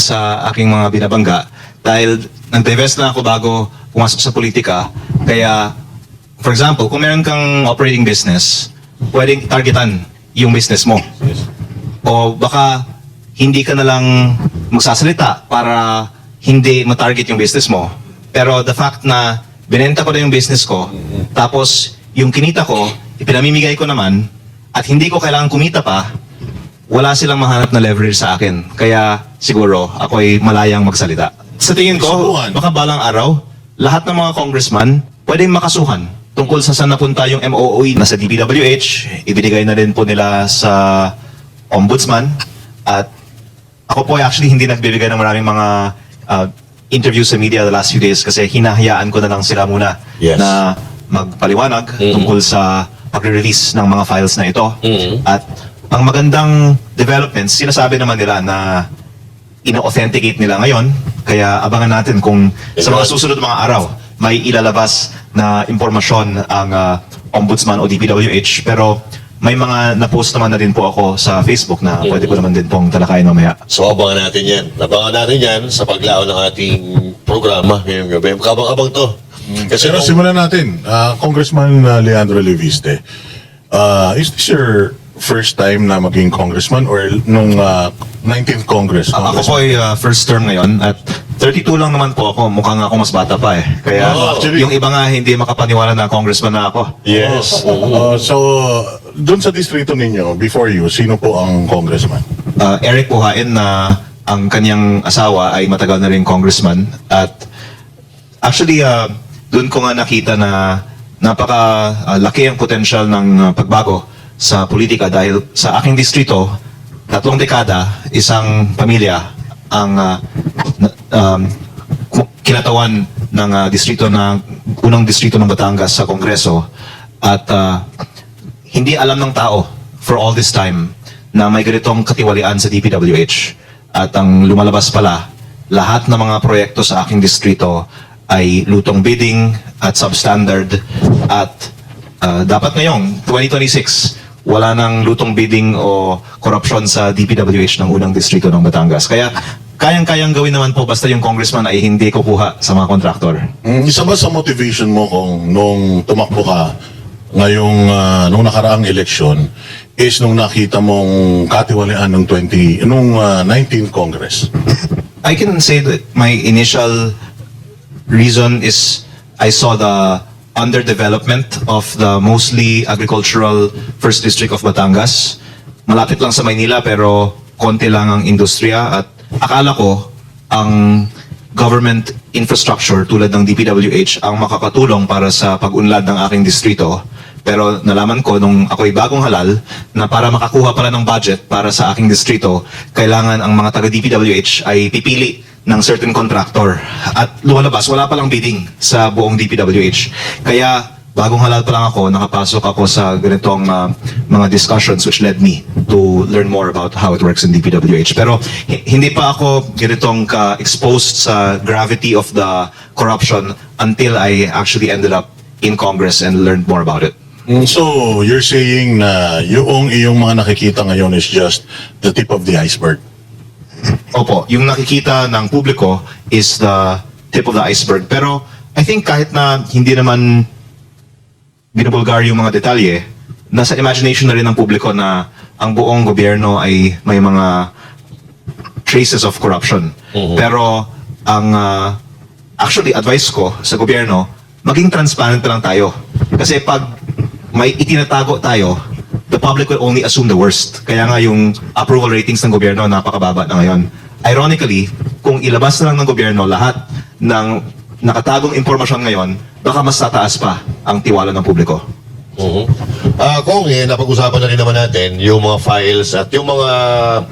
sa aking mga binabangga dahil nag-divest na ako bago pumasok sa politika. Kaya, for example, kung meron kang operating business, pwedeng targetan yung business mo. O baka hindi ka na lang magsasalita para hindi matarget yung business mo. Pero the fact na binenta ko na yung business ko, tapos yung kinita ko, ipinamimigay ko naman, at hindi ko kailangan kumita pa, wala silang mahanap na leverage sa akin. Kaya siguro ako'y malayang magsalita. Sa tingin ko, baka balang araw, lahat ng mga congressman pwedeng makasuhan tungkol sa saan napunta yung MOOE. Nasa DPWH, ibinigay na rin po nila sa ombudsman. At ako po ay actually hindi nagbibigay ng maraming mga interviews sa media the last few days kasi hinahayaan ko na lang sila muna na magpaliwanag tungkol sa pag-release ng mga files na ito. At ang magandang developments, sinasabi naman nila na ina-authenticate nila ngayon. Kaya abangan natin kung sa mga susunod mga araw may ilalabas na impormasyon ang ombudsman o DPWH. Pero may mga na-post naman na din po ako sa Facebook na pwede ko naman din pong talakayin mamaya. So abangan natin yan. Abangan natin yan sa paglaon ng ating programa ngayong gabi. Kabang-abang to. Pero simulan natin, Congressman Leandro Leviste, is this your first time na maging congressman or nung 19th Congress? Ako po ay first term ngayon at 32 lang naman po ako. Mukhang ako mas bata pa eh. Kaya actually, yung iba nga hindi makapaniwala na congressman na ako. Yes. So, doon sa distrito ninyo, before you, sino po ang congressman? Eric Puhain na ang kanyang asawa ay matagal na rin congressman. At actually, doon ko nga nakita na napaka-laki ang potential ng pagbago sa politika dahil sa aking distrito, 3 dekada, isang pamilya ang kinatawan ng distrito ng unang distrito ng Batangas sa Kongreso at hindi alam ng tao for all this time na may ganitong katiwalian sa DPWH at ang lumalabas pala lahat ng mga proyekto sa aking distrito ay lutong bidding at substandard at dapat ngayong 2026 wala nang lutong bidding o korupsyon sa DPWH ng unang distrito ng Batangas. Kaya kayang-kayang gawin naman po basta yung congressman ay hindi kukuha sa mga kontraktor. Isa ba sa motivation mo kung nung tumakbo ka ngayong nung nakaraang eleksyon is nung nakita mong katiwalian ng 19th Congress? I can say that my initial reason is I saw the underdevelopment of the mostly agricultural first district of Batangas. Malapit lang sa Maynila pero konti lang ang industriya at akala ko ang government infrastructure tulad ng DPWH ang makakatulong para sa pag-unlad ng aking distrito. Pero nalaman ko nung ako'y bagong halal na para makakuha pala ng budget para sa aking distrito, kailangan ang mga taga-DPWH ay pipili ng certain contractor. At lumalabas, wala palang bidding sa buong DPWH. Kaya bagong halal pa lang ako, nakapasok ako sa ganitong mga discussions which led me to learn more about how it works in DPWH. Pero hindi pa ako ganitong ka-exposed sa gravity of the corruption until I actually ended up in Congress and learned more about it. So, you're saying na yung iyong mga nakikita ngayon is just the tip of the iceberg? Opo, yung nakikita ng publiko is the tip of the iceberg. Pero I think kahit na hindi naman binubulgar yung mga detalye, nasa imagination na rin ng publiko na ang buong gobyerno ay may mga traces of corruption. Pero ang actually advice ko sa gobyerno, maging transparent lang tayo. Kasi pag may itinatago tayo, the public will only assume the worst. Kaya nga yung approval ratings ng gobyerno napakababa na ngayon. Ironically, kung ilabas na lang ng gobyerno lahat ng nakatagong impormasyon ngayon, baka mas tataas pa ang tiwala ng publiko. Kung napag-usapan na rin naman natin yung mga files at yung mga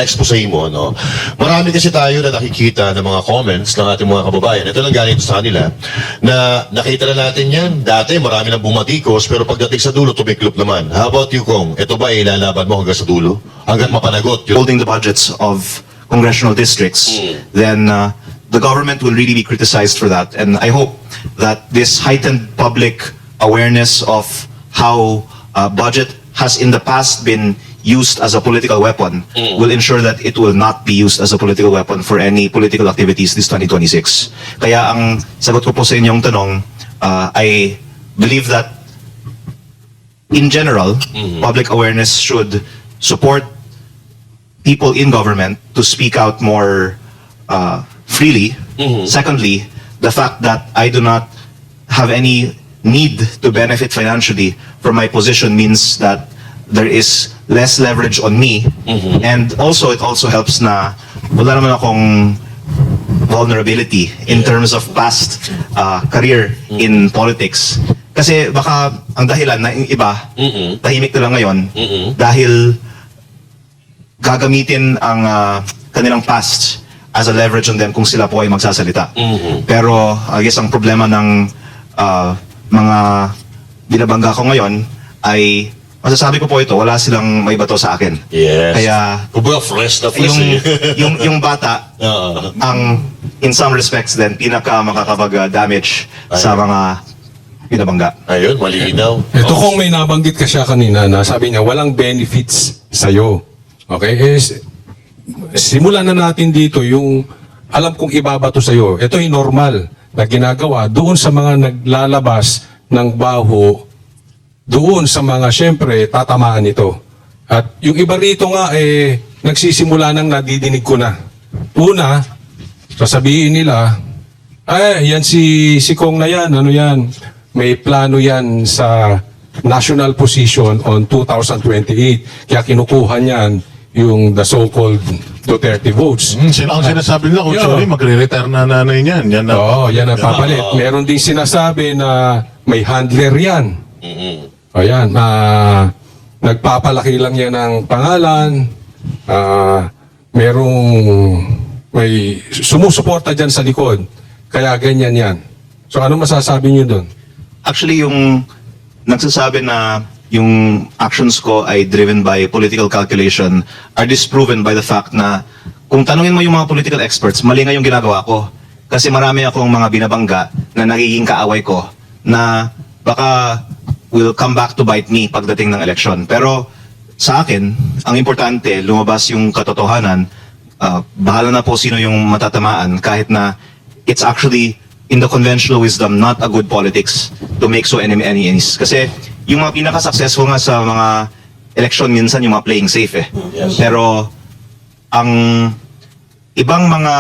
expose mo, no? Marami kasi tayo na nakikita ng mga comments ng ating mga kababayan. Ito lang galing sa kanila na nakita na natin yan. Dati marami nang bumatikos pero pagdating sa dulo, tumiklop naman. How about you, Kong? Ito ba ilalaban mo hanggang sa dulo? Hanggang mapanagot yun? Holding the budgets of congressional districts, then the government will really be criticized for that. And I hope that this heightened public awareness of how budget has in the past been used as a political weapon will ensure that it will not be used as a political weapon for any political activities this 2026. Kaya ang sagot ko po sa inyong tanong, I believe that in general, public awareness should support people in government to speak out more freely. Secondly, the fact that I do not have any need to benefit financially from my position means that there is less leverage on me. And also, it also helps na wala naman akong vulnerability in terms of past career in politics. Kasi baka ang dahilan na yung iba, tahimik na lang ngayon dahil gagamitin ang kanilang past as a leverage on them kung sila po ay magsasalita. Pero I guess ang problema ng mga binabangga ko ngayon ay masasabi ko po ito, wala silang may bato sa akin. Yes. Kaya Kumbaga, fresh na fresh. yung bata ang in some respects din pinaka makakapag-damage sa mga binabangga. Ayun, malinaw. Ito kung may nabanggit ka siya kanina na sabi niya walang benefits sa'yo. Okay? Simulan na natin dito yung alam kong ibabato sa'yo. Ito yung normal na ginagawa doon sa mga naglalabas ng baho, doon sa mga syempre tatamaan ito. At yung iba rito nga nagsisimula nang nadidinig ko na. Una, sasabihin nila, yan si Kong na yan, ano yan, may plano yan sa national position on 2028. Kaya kinukuha niyan yung the so-called Duterte votes. Ang sinasabi nila, kung Yeah. sorry, magre-retire na nanay niyan. Yan na. Oo, yan ang papalit. Meron din sinasabi na may handler yan. Ayan, nagpapalaki lang yan ng pangalan. May sumusuporta dyan sa likod. Kaya ganyan yan. So ano masasabi niyo doon? Actually, yung nagsasabi na yung actions ko ay driven by political calculation are disproven by the fact na kung tanungin mo yung mga political experts, mali nga yung ginagawa ko. Kasi marami akong mga binabangga na nagiging kaaway ko na baka will come back to bite me pagdating ng eleksyon. Pero sa akin, ang importante, lumabas yung katotohanan, bahala na po sino yung matatamaan kahit na it's actually in the conventional wisdom, not a good politics to make so any enemies. Kasi yung mga pinaka-successful nga sa mga election minsan yung mga playing safe eh. Yes. Pero ang ibang mga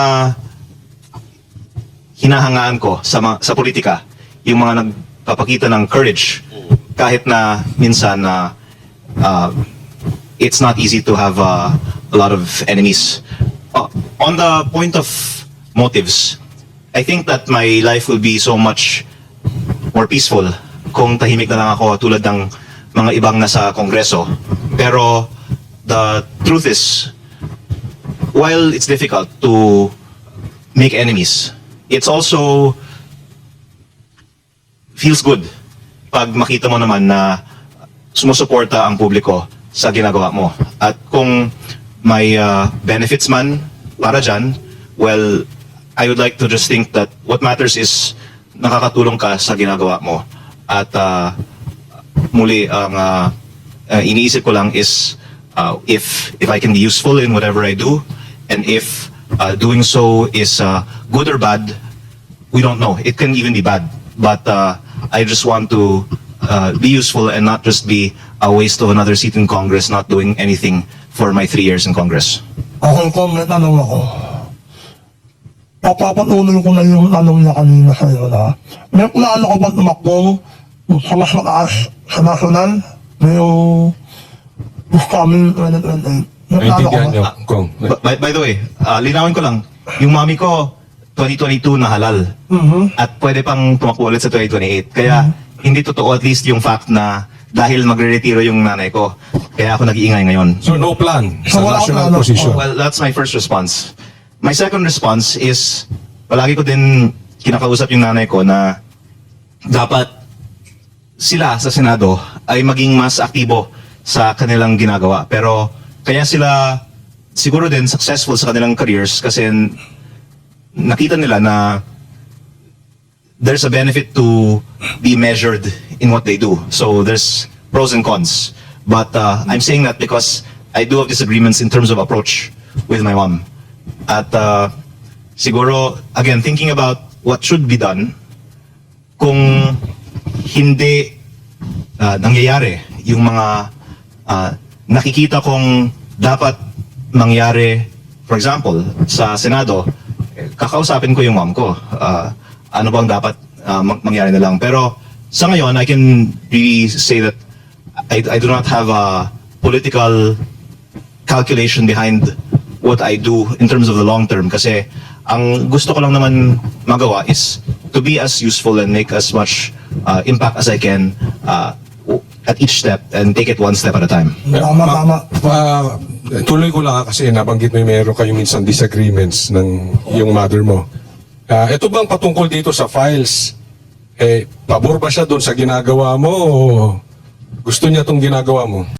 hinahangaan ko sa politika, yung mga nagpapakita ng courage kahit na minsan it's not easy to have a lot of enemies. On the point of motives, I think that my life will be so much more peaceful kung tahimik na lang ako tulad ng mga ibang nasa kongreso. Pero the truth is, while it's difficult to make enemies, it's also feels good pag makita mo naman na sumusuporta ang publiko sa ginagawa mo. At kung may benefits man para dyan, well, I would like to just think that what matters is nakakatulong ka sa ginagawa mo. At muli, ang iniisip ko lang is if I can be useful in whatever I do, and if doing so is good or bad, we don't know. It can even be bad. But I just want to be useful and not just be a waste of another seat in Congress, not doing anything for my 3 years in Congress. Okay, Kong, may tanong ako. Papapatuloy ko na yung tanong niya kanina sa'yo na may plano ko ba tumakbo sa mas mataas sa national na yung this coming 2028? May plano ko Naintindihan ba? niyo, Kong. By the way, linawin ko lang, yung mami ko, 2022 na halal. At pwede pang tumakbo ulit sa 2028. Kaya hindi totoo at least yung fact na dahil magre-retiro yung nanay ko. Kaya ako nag-iingay ngayon. So no plan sa So, wala national plano. position. Well, that's my first response. My second response is, palagi ko din kinakausap yung nanay ko na dapat sila sa Senado ay maging mas aktibo sa kanilang ginagawa. Pero kaya sila siguro din successful sa kanilang careers kasi nakita nila na there's a benefit to be measured in what they do. So there's pros and cons. But I'm saying that because I do have disagreements in terms of approach with my mom. At siguro, again, thinking about what should be done, kung hindi nangyayari yung mga nakikita kong dapat mangyari, for example, sa Senado, kakausapin ko yung mom ko. Ano bang dapat mangyari na lang. Pero sa ngayon, I can really say that I do not have a political calculation behind what I do in terms of the long term. Kasi ang gusto ko lang naman magawa is to be as useful and make as much impact as I can at each step and take it one step at a time. Tama. Tuloy ko lang kasi nabanggit mo yung meron kayo minsan disagreements ng yung mother mo. Ito bang patungkol dito sa files? Pabor ba siya doon sa ginagawa mo o gusto niya itong ginagawa mo?